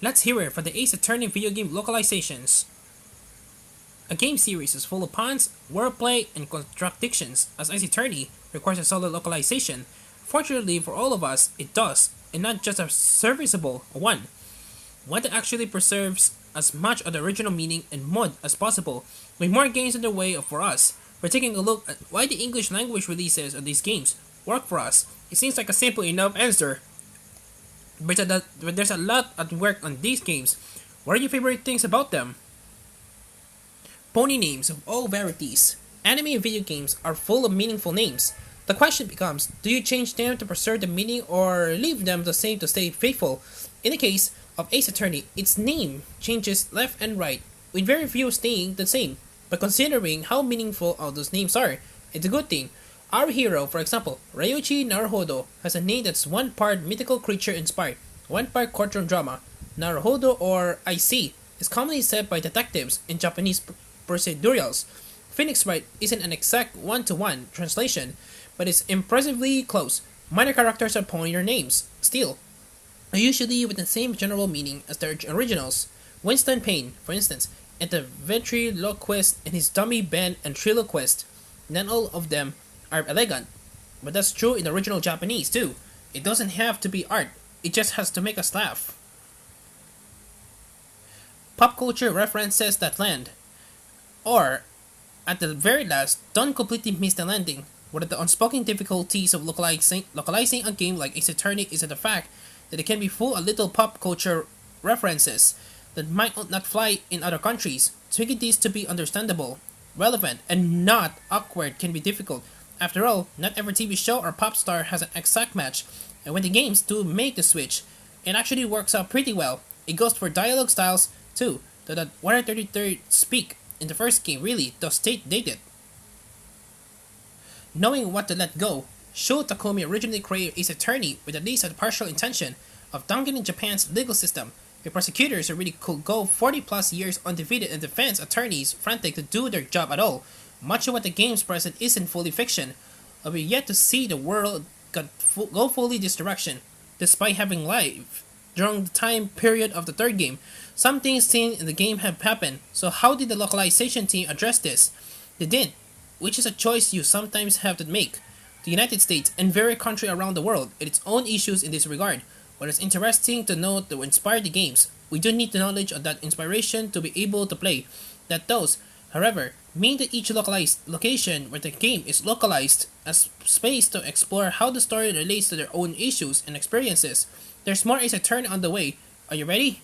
Let's hear it for the Ace Attorney video game Localizations. A game series is full of puns, wordplay, and contradictions, as Ace Attorney requires a solid localization. Fortunately for all of us, it does, and not just a serviceable one that actually preserves as much of the original meaning and mood as possible. With more games in the way for us, we're taking a look at why the English language releases of these games work for us. It seems like a simple enough answer, but there's a lot at work on these games. What are your favorite things about them? Pony names of all varieties. Anime and video games are full of meaningful names. The question becomes, do you change them to preserve the meaning or leave them the same to stay faithful? In the case of Ace Attorney, its name changes left and right, with very few staying the same. But considering how meaningful all those names are, it's a good thing. Our hero, for example, Ryuichi Naruhodo, has a name that's one part mythical creature inspired, one part courtroom drama. Naruhodo, or IC, is commonly said by detectives in Japanese procedurals. Phoenix Wright isn't an exact one-to-one translation, but it's impressively close. Minor characters are ponier names, still, are usually with the same general meaning as their originals. Winston Payne, for instance, and the ventriloquist and his dummy Ben and Triloquist. Not all of them are elegant, but that's true in the original Japanese too. It doesn't have to be art, it just has to make us laugh. Pop culture references that land, or at the very last, don't completely miss the landing. One of the unspoken difficulties of localizing a game like Ace Attorney is the fact that it can be full of little pop culture references that might not fly in other countries. To make these to be understandable, relevant, and not awkward can be difficult. After all, not every TV show or pop star has an exact match, and when the games do make the switch, it actually works out pretty well. It goes for dialogue styles too, though that 133rd speak in the first game really does stay dated. Knowing what to let go, Sho Takumi originally created Ace Attorney with at least a partial intention of downgrading Japan's legal system, with prosecutors who really could go 40 plus years undefeated and defense attorneys frantic to do their job at all. Much of what the game's present isn't fully fiction, and we're yet to see the world go fully this direction, despite having live during the time period of the third game. Some things seen in the game have happened, so how did the localization team address this? They did, which is a choice you sometimes have to make. The United States and every country around the world had its own issues in this regard. What is interesting to note that inspired the games, we do need the knowledge of that inspiration to be able to play. That does, however, mean that each localized location where the game is localized has space to explore how the story relates to their own issues and experiences. There's more Ace Attorney on the way. Are you ready?